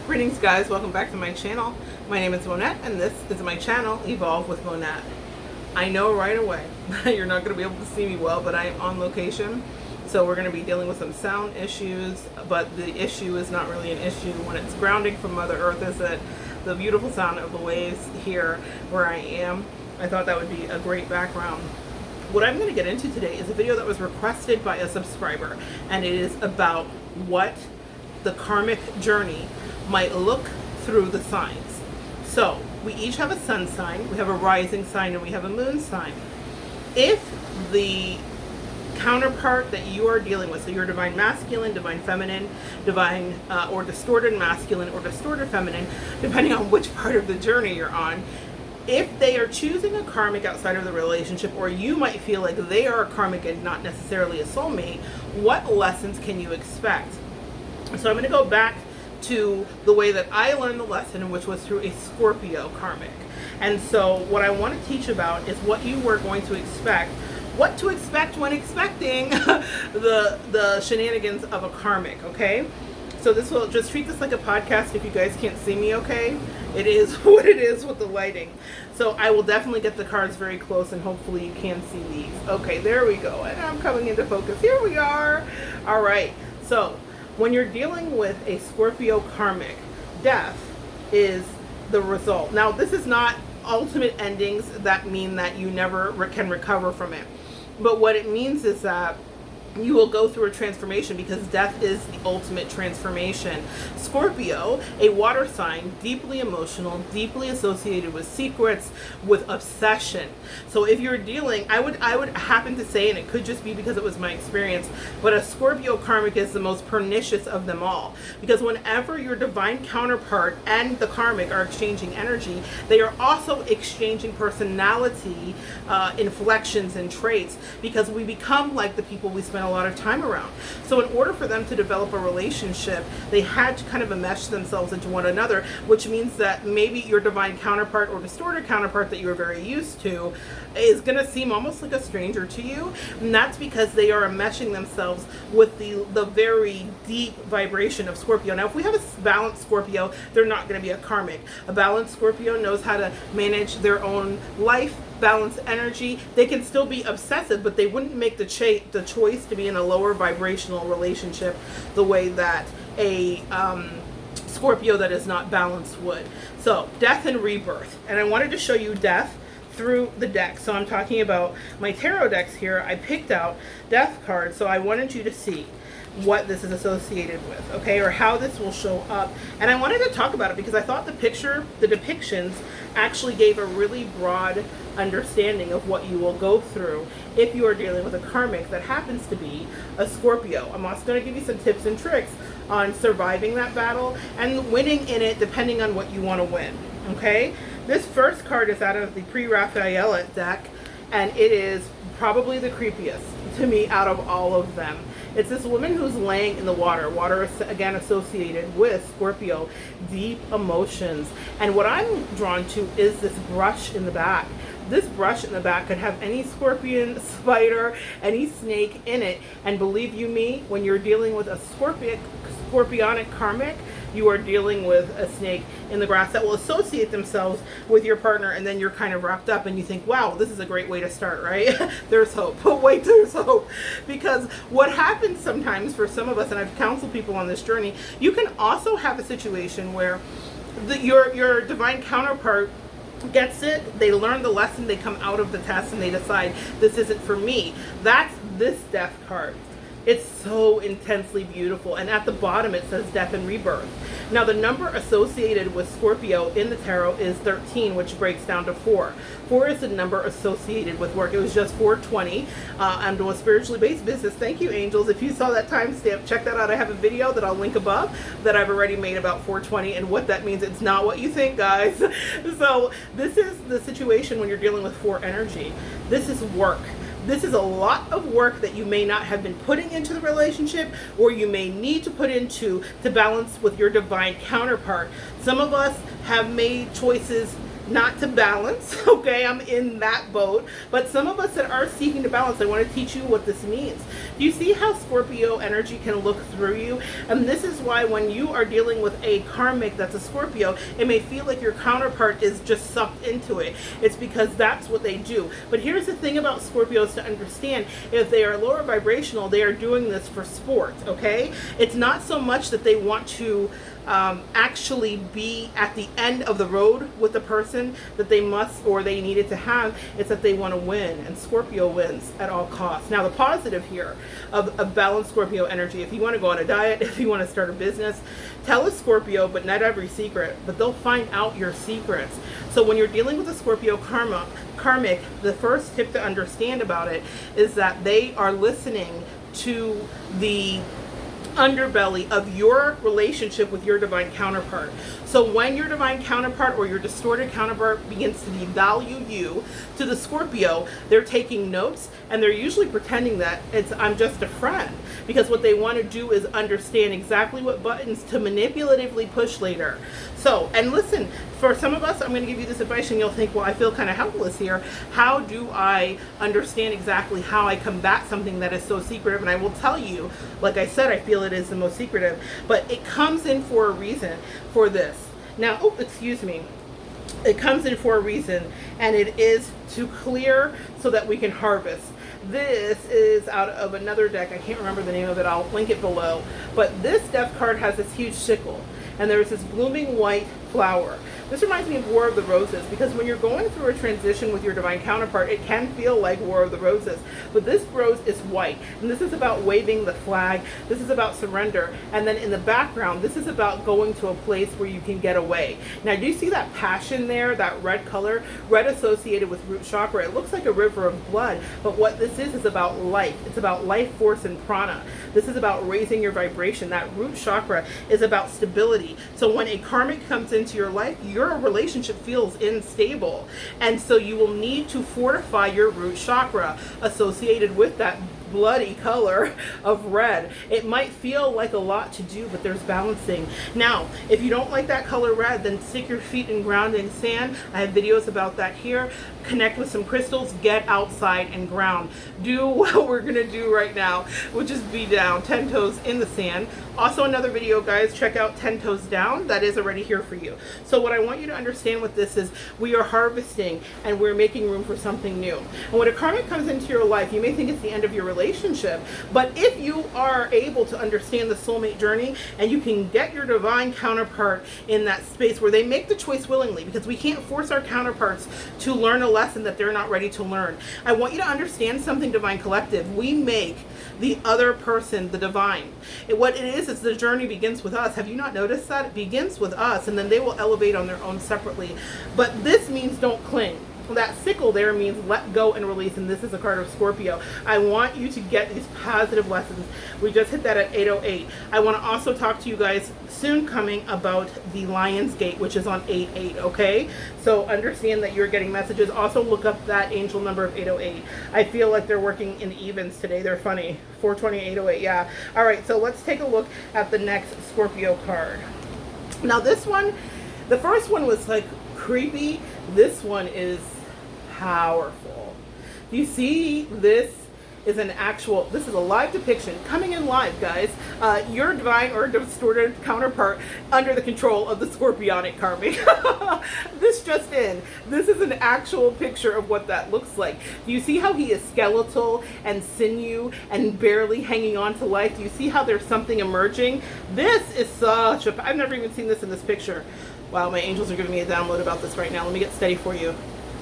Greetings guys, welcome back to my channel. My name is Monette and this is my channel, Evolve with Monette. I know right away you're not going to be able to see me well, but I am on location. So we're going to be dealing with some sound issues, but the issue is not really an issue when it's grounding from Mother Earth, is that the beautiful sound of the waves here where I am. I thought that would be a great background. What I'm going to get into today is a video that was requested by a subscriber, and it is about what the karmic journey might look through the signs. So we each have a sun sign, we have a rising sign, and we have a moon sign. If the counterpart that you are dealing with, so your divine masculine, divine feminine, divine or distorted masculine or distorted feminine, depending on which part of the journey you're on, if they are choosing a karmic outside of the relationship, or you might feel like they are a karmic and not necessarily a soulmate, what lessons can you expect? So I'm going to go back to the way that I learned the lesson, which was through a Scorpio karmic. And so what I want to teach about is what you were going to expect, what to expect when expecting the shenanigans of a karmic, okay? So this will just treat this like a podcast if you guys can't see me, okay? It is what it is with the lighting. So I will definitely get the cards very close and hopefully you can see these. Okay, there we go. And I'm coming into focus. Here we are. All right. So when you're dealing with a Scorpio karmic, death is the result. Now, this is not ultimate endings that mean that you never can recover from it. But what it means is that you will go through a transformation, because death is the ultimate transformation. Scorpio, a water sign, deeply emotional, deeply associated with secrets, with obsession. So if you're dealing, I would happen to say, and it could just be because it was my experience, but a Scorpio karmic is the most pernicious of them all, because whenever your divine counterpart and the karmic are exchanging energy, they are also exchanging personality inflections and traits, because we become like the people we spend a lot of time around. So in order for them to develop a relationship, they had to kind of enmesh themselves into one another, which means that maybe your divine counterpart or distorted counterpart that you are very used to is going to seem almost like a stranger to you. And that's because they are enmeshing themselves with the very deep vibration of Scorpio. Now, if we have a balanced Scorpio, they're not going to be a karmic. A balanced Scorpio knows how to manage their own life, balance energy. They can still be obsessive, but they wouldn't make the choice to be in a lower vibrational relationship the way that a Scorpio that is not balanced would. So death and rebirth, and I wanted to show you death through the deck. So I'm talking about my tarot decks here. I picked out death cards, so I wanted you to see what this is associated with, okay, or how this will show up. And I wanted to talk about it because I thought the depictions actually gave a really broad understanding of what you will go through if you are dealing with a karmic that happens to be a Scorpio. I'm also going to give you some tips and tricks on surviving that battle and winning in it, depending on what you want to win, okay? This first card is out of the Pre-Raphaelite deck, and it is probably the creepiest to me out of all of them. It's this woman who's laying in the water. Water is, again, associated with Scorpio, deep emotions. And what I'm drawn to is this brush in the back. This brush in the back could have any scorpion, spider, any snake in it. And believe you me, when you're dealing with a scorpionic karmic, you are dealing with a snake in the grass that will associate themselves with your partner, and then you're kind of wrapped up and you think, wow, this is a great way to start, right? There's hope. But wait, there's hope. Because what happens sometimes for some of us, and I've counseled people on this journey, you can also have a situation where your divine counterpart gets it, they learn the lesson, they come out of the test, and they decide, this isn't for me. That's this death card. It's so intensely beautiful. And at the bottom it says death and rebirth. Now the number associated with Scorpio in the tarot is 13, which breaks down to 4. 4 is the number associated with work. It was just 420. I'm doing spiritually based business. Thank you, angels. If you saw that timestamp, check that out. I have a video that I'll link above that I've already made about 420 and what that means. It's not what you think, guys. So this is the situation when you're dealing with 4 energy. This is work. This is a lot of work that you may not have been putting into the relationship, or you may need to put into to balance with your divine counterpart. Some of us have made choices not to balance. Okay, I'm in that boat. But some of us that are seeking to balance, I want to teach you what this means. Do you see how Scorpio energy can look through you? And this is why when you are dealing with a karmic that's a Scorpio, it may feel like your counterpart is just sucked into it. It's because that's what they do. But here's the thing about Scorpios to understand: if they are lower vibrational, they are doing this for sport. Okay, it's not so much that they want to actually be at the end of the road with the person that they must or they needed to have. It's that they want to win, and Scorpio wins at all costs. Now, the positive here of a balanced Scorpio energy: if you want to go on a diet, if you want to start a business, tell a Scorpio, but not every secret, but they'll find out your secrets. So when you're dealing with a Scorpio karmic, the first tip to understand about it is that they are listening to the underbelly of your relationship with your divine counterpart. So when your divine counterpart or your distorted counterpart begins to devalue you to the Scorpio, they're taking notes, and they're usually pretending that I'm just a friend, because what they want to do is understand exactly what buttons to manipulatively push later. So, and listen, for some of us, I'm going to give you this advice and you'll think, well, I feel kind of helpless here. How do I understand exactly how I combat something that is so secretive? And I will tell you, like I said, I feel it is the most secretive, but it comes in for a reason for this. Now, oh, excuse me. It comes in for a reason, and it is to clear so that we can harvest. This is out of another deck. I can't remember the name of it. I'll link it below. But this death card has this huge sickle, and there's this blooming white flower. This reminds me of War of the Roses, because when you're going through a transition with your divine counterpart, it can feel like War of the Roses. But this rose is white, and this is about waving the flag. This is about surrender. And then in the background, this is about going to a place where you can get away. Now, do you see that passion there, that red color? Red associated with root chakra. It looks like a river of blood, but what this is about life. It's about life force and prana. This is about raising your vibration. That root chakra is about stability. So when a karmic comes into your life, your relationship feels unstable, and so you will need to fortify your root chakra associated with that bloody color of red. It might feel like a lot to do, but there's balancing. Now, if you don't like that color red, then stick your feet in ground and sand. I have videos about that here. Connect with some crystals, get outside and ground. Do what we're gonna do right now, which is be down 10 toes in the sand. Also, another video, guys, check out 10 toes down. That is already here for you. So what I want you to understand with this is we are harvesting and we're making room for something new. And when a karmic comes into your life, you may think it's the end of your relationship, but if you are able to understand the soulmate journey and you can get your divine counterpart in that space where they make the choice willingly, because we can't force our counterparts to learn a lesson that they're not ready to learn. I want you to understand something, Divine Collective. We make the other person the divine. What it is the journey begins with us. Have you not noticed that? It begins with us, and then they will elevate on their own separately. But this means don't cling. That sickle there means let go and release, and this is a card of Scorpio. I want you to get these positive lessons. We just hit that at 8:08. I want to also talk to you guys soon coming about the Lion's Gate, which is on 8:8, okay? So understand that you're getting messages. Also look up that angel number of 808. I feel like they're working in evens today. They're funny. 420, 808, yeah. All right, so let's take a look at the next Scorpio card. Now this one, the first one was like creepy. This one is powerful. You see, this is this is a live depiction coming in live, guys. Your divine or distorted counterpart under the control of the scorpionic karmic. This just in. This is an actual picture of what that looks like. Do you see how he is skeletal and sinew and barely hanging on to life? Do you see how there's something emerging? This is such a, I've never even seen this in this picture. Wow, my angels are giving me a download about this right now. Let me get steady for you.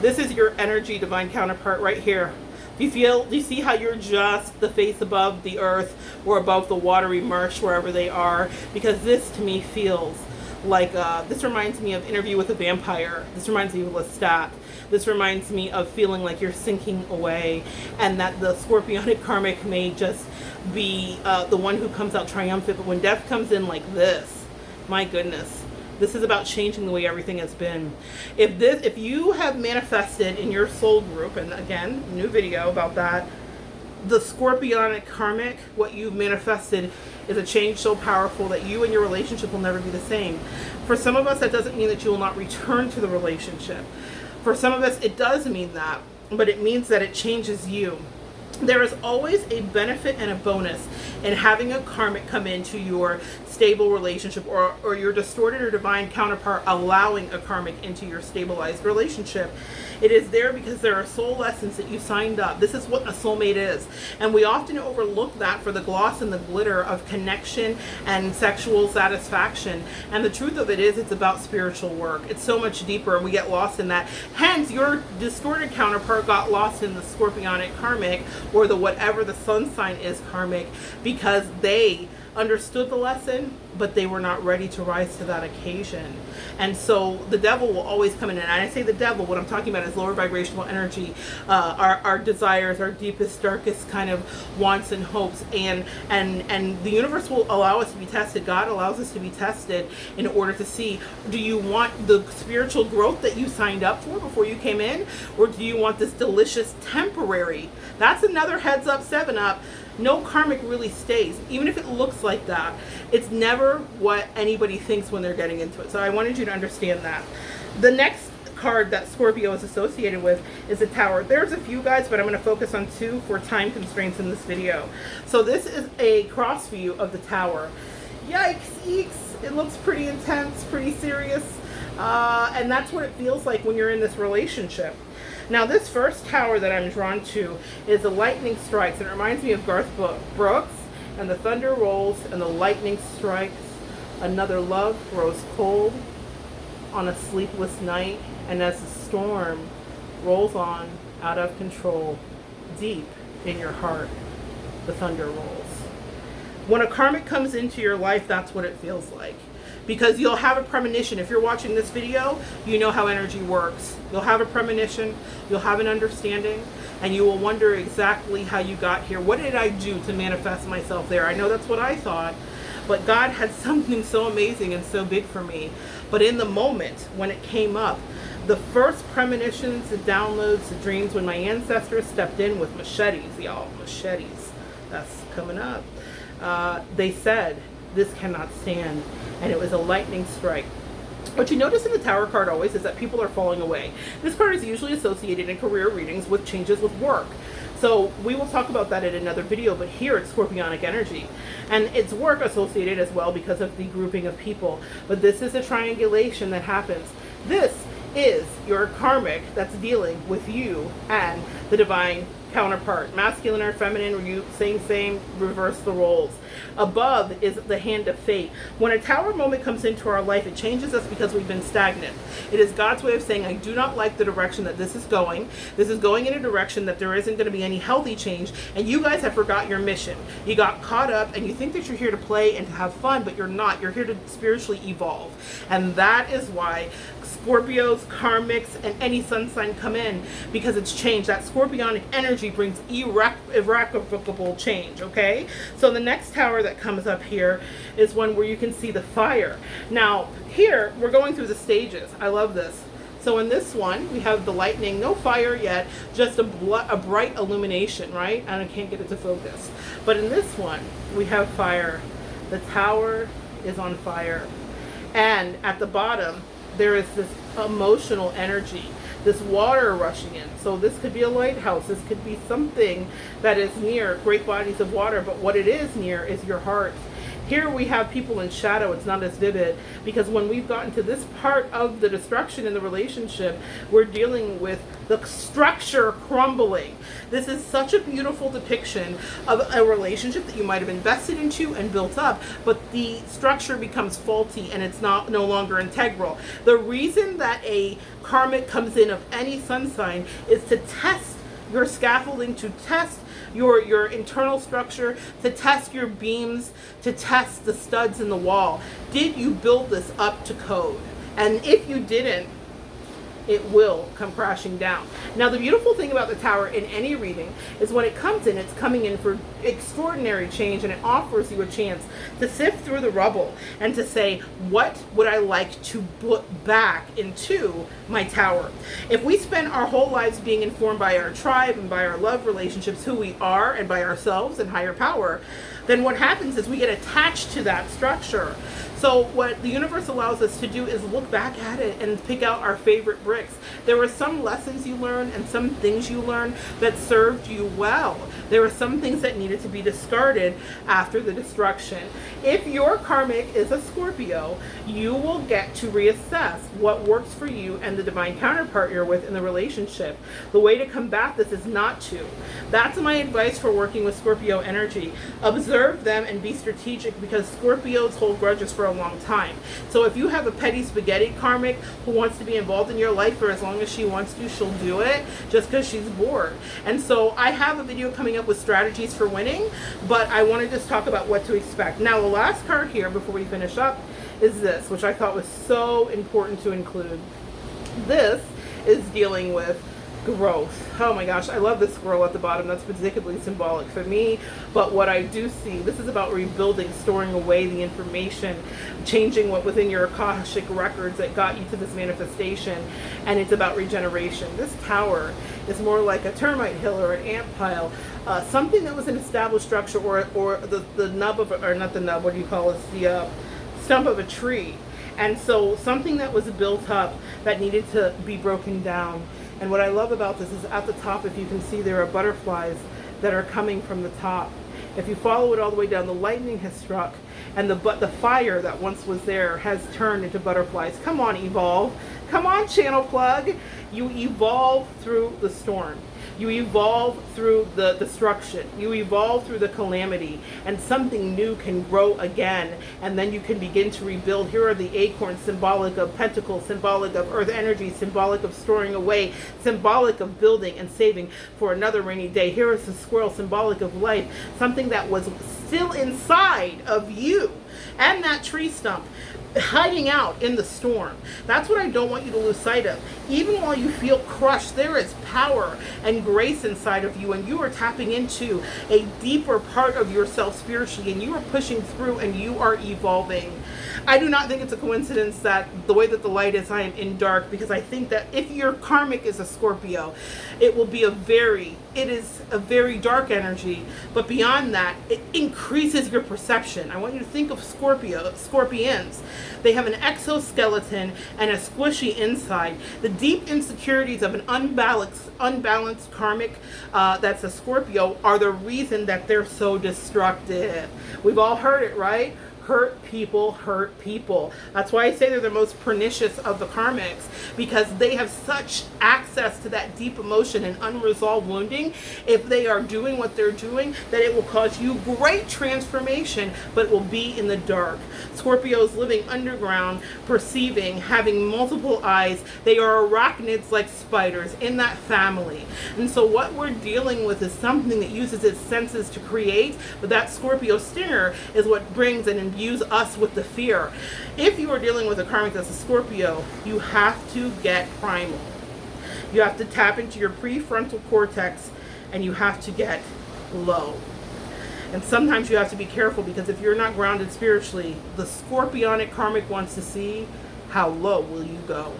This is your energy divine counterpart right here. Do you see how you're just the face above the earth or above the watery marsh, wherever they are? Because this to me feels like, this reminds me of Interview with a Vampire. This reminds me of Lestat. This reminds me of feeling like you're sinking away, and that the scorpionic karmic may just be the one who comes out triumphant. But when death comes in like this, my goodness. This is about changing the way everything has been. If you have manifested in your soul group, and again, new video about that, The scorpionic karmic, what you've manifested, is a change so powerful that you and your relationship will never be the same. For some of us, that doesn't mean that you will not return to the relationship. For some of us, it does mean that, but it means that it changes you. There is always a benefit and a bonus in having a karmic come into your stable relationship, or your distorted or divine counterpart allowing a karmic into your stabilized relationship. It is there because there are soul lessons that you signed up. This is what a soulmate is. And we often overlook that for the gloss and the glitter of connection and sexual satisfaction. And the truth of it is, it's about spiritual work. It's so much deeper, and we get lost in that. Hence, your distorted counterpart got lost in the scorpionic karmic, or the whatever the sun sign is karmic, because they understood the lesson, but they were not ready to rise to that occasion. And so the devil will always come in. And I say the devil, what I'm talking about is lower vibrational energy, our desires, our deepest, darkest kind of wants and hopes. And the universe will allow us to be tested. God allows us to be tested in order to see, do you want the spiritual growth that you signed up for before you came in? Or do you want this delicious temporary? That's another heads up, 7-up. No karmic really stays, even if it looks like that. It's never what anybody thinks when they're getting into it. So I wanted you to understand that. The next card that Scorpio is associated with is the Tower. There's a few guys, but I'm going to focus on 2 for time constraints in this video. So this is a cross view of the Tower. Yikes, eeks. It looks pretty intense, pretty serious. And that's what it feels like when you're in this relationship. Now, this first tower that I'm drawn to is the lightning strikes. And it reminds me of Garth Brooks, and the thunder rolls and the lightning strikes. Another love grows cold on a sleepless night. And as the storm rolls on out of control, deep in your heart, the thunder rolls. When a karmic comes into your life, that's what it feels like. Because you'll have a premonition. If you're watching this video, you know how energy works. You'll have a premonition, you'll have an understanding, and you will wonder exactly how you got here. What did I do to manifest myself there? I know that's what I thought, but God had something so amazing and so big for me. But in the moment when it came up, the first premonitions, the downloads, the dreams, when my ancestors stepped in with machetes, y'all, machetes, that's coming up. They said, this cannot stand. And it was a lightning strike. What you notice in the Tower card always is that people are falling away. This card is usually associated in career readings with changes with work. So we will talk about that in another video, but here it's scorpionic energy. And it's work associated as well because of the grouping of people. But this is a triangulation that happens. This is your karmic that's dealing with you and the divine counterpart. Masculine or feminine, or you same, reverse the roles. Above is the hand of fate. When a Tower moment comes into our life, it changes us because we've been stagnant. It is God's way of saying, I do not like the direction that this is going. This is going in a direction that there isn't going to be any healthy change, and you guys have forgot your mission. You got caught up and you think that you're here to play and to have fun, but you're not. You're here to spiritually evolve. And that is why Scorpios, karmics, and any sun sign come in, because it's change. That scorpionic energy brings irrevocable change, okay? So the next tower that comes up here is one where you can see the fire. Now, here, we're going through the stages. I love this. So in this one, we have the lightning, no fire yet, just a bright illumination, right? And I can't get it to focus. But in this one, we have fire. The tower is on fire. And at the bottom, there is this emotional energy, this water rushing in. So this could be a lighthouse. This could be something that is near great bodies of water. But what it is near is your heart. Here we have people in shadow. It's not as vivid because when we've gotten to this part of the destruction in the relationship, we're dealing with the structure crumbling. This is such a beautiful depiction of a relationship that you might have invested into and built up, but the structure becomes faulty and it's no longer integral. The reason that a karmic comes in of any sun sign is to test your scaffolding, to test your internal structure, to test your beams, to test the studs in the wall. Did you build this up to code? And if you didn't, it will come crashing down. Now, the beautiful thing about the Tower in any reading is when it comes in, it's coming in for extraordinary change, and it offers you a chance to sift through the rubble and to say, what would I like to put back into my Tower? If we spend our whole lives being informed by our tribe and by our love relationships, who we are, and by ourselves and higher power, then what happens is we get attached to that structure. So what the universe allows us to do is look back at it and pick out our favorite bricks. There were some lessons you learned and some things you learned that served you well. There were some things that needed to be discarded after the destruction. If your karmic is a Scorpio, you will get to reassess what works for you and the divine counterpart you're with in the relationship. The way to combat this is not to. That's my advice for working with Scorpio energy. Observe them and be strategic, because Scorpios hold grudges for a long time. So if you have a petty spaghetti karmic who wants to be involved in your life for as long as she wants to, she'll do it just because she's bored. And so I have a video coming up with strategies for winning, but I want to just talk about what to expect. Now, the last card here before we finish up is this, which I thought was so important to include. This is dealing with growth. Oh my gosh, I love this squirrel at the bottom. That's particularly symbolic for me. But what I do see, this is about rebuilding, storing away the information, changing what within your Akashic records that got you to this manifestation. And it's about regeneration. This tower is more like a termite hill or an ant pile, something that was an established structure, or the nub of, or not the nub, what do you call it, the stump of a tree. And so something that was built up that needed to be broken down. And what I love about this is at the top, if you can see, there are butterflies that are coming from the top. If you follow it all the way down, the lightning has struck, and the fire that once was there has turned into butterflies. Come on, evolve. Come on, channel plug. You evolve through the storm. You evolve through the destruction. You evolve through the calamity, and something new can grow again, and then you can begin to rebuild. Here are the acorns, symbolic of pentacles, symbolic of earth energy, symbolic of storing away, symbolic of building and saving for another rainy day. Here is the squirrel, symbolic of life, something that was still inside of you, and that tree stump hiding out in the storm. That's what I don't want you to lose sight of. Even while you feel crushed, there is power and grace inside of you, and you are tapping into a deeper part of yourself spiritually, and you are pushing through, and you are evolving. I do not think it's a coincidence that the way that the light is, I am in dark, because I think that if your karmic is a Scorpio, it is a very dark energy, but beyond that, it increases your perception. I want you to think of scorpions. They have an exoskeleton and a squishy inside. The deep insecurities of an unbalanced karmic that's a Scorpio are the reason that they're so destructive. We've all heard it, right? Hurt people. That's why I say they're the most pernicious of the karmics, because they have such access to that deep emotion and unresolved wounding. If they are doing what they're doing, that it will cause you great transformation, but it will be in the dark. Scorpios living underground, perceiving, having multiple eyes. They are arachnids like spiders in that family. And so what we're dealing with is something that uses its senses to create, but that Scorpio stinger is what brings and imbues us with the fear. If you are dealing with a karmic that's a Scorpio, you have to get primal. You have to tap into your prefrontal cortex, and you have to get low. And sometimes you have to be careful, because if you're not grounded spiritually, the scorpionic karmic wants to see how low will you go.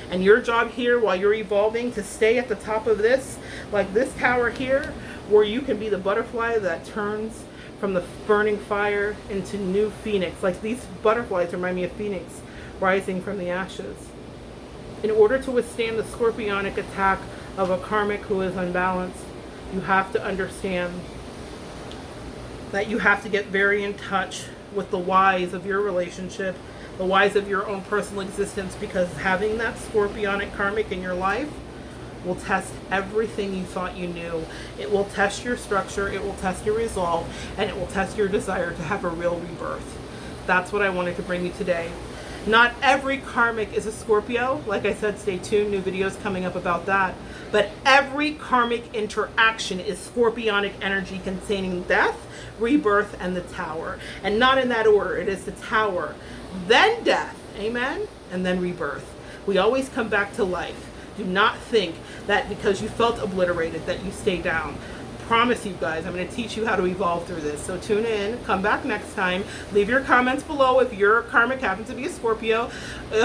And your job here, while you're evolving, to stay at the top of this, like this tower here, where you can be the butterfly that turns from the burning fire into new phoenix. Like these butterflies remind me of phoenix rising from the ashes. In order to withstand the scorpionic attack of a karmic who is unbalanced, you have to understand that you have to get very in touch with the whys of your relationship, the whys of your own personal existence, because having that scorpionic karmic in your life will test everything you thought you knew. It will test your structure, it will test your resolve, and it will test your desire to have a real rebirth. That's what I wanted to bring you today. Not every karmic is a Scorpio. Like I said, stay tuned, new videos coming up about that. But every karmic interaction is scorpionic energy containing death, rebirth, and the tower. And not in that order. It is the tower, then death, amen, and then rebirth. We always come back to life. Do not think that because you felt obliterated that you stay down. Promise you guys, I'm going to teach you how to evolve through this. So tune in, come back next time. Leave your comments below if your karmic happens to be a Scorpio.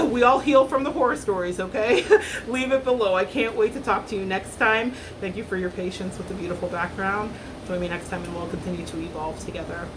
We all heal from the horror stories, okay? Leave it below. I can't wait to talk to you next time. Thank you for your patience with the beautiful background. Join me next time and we'll continue to evolve together.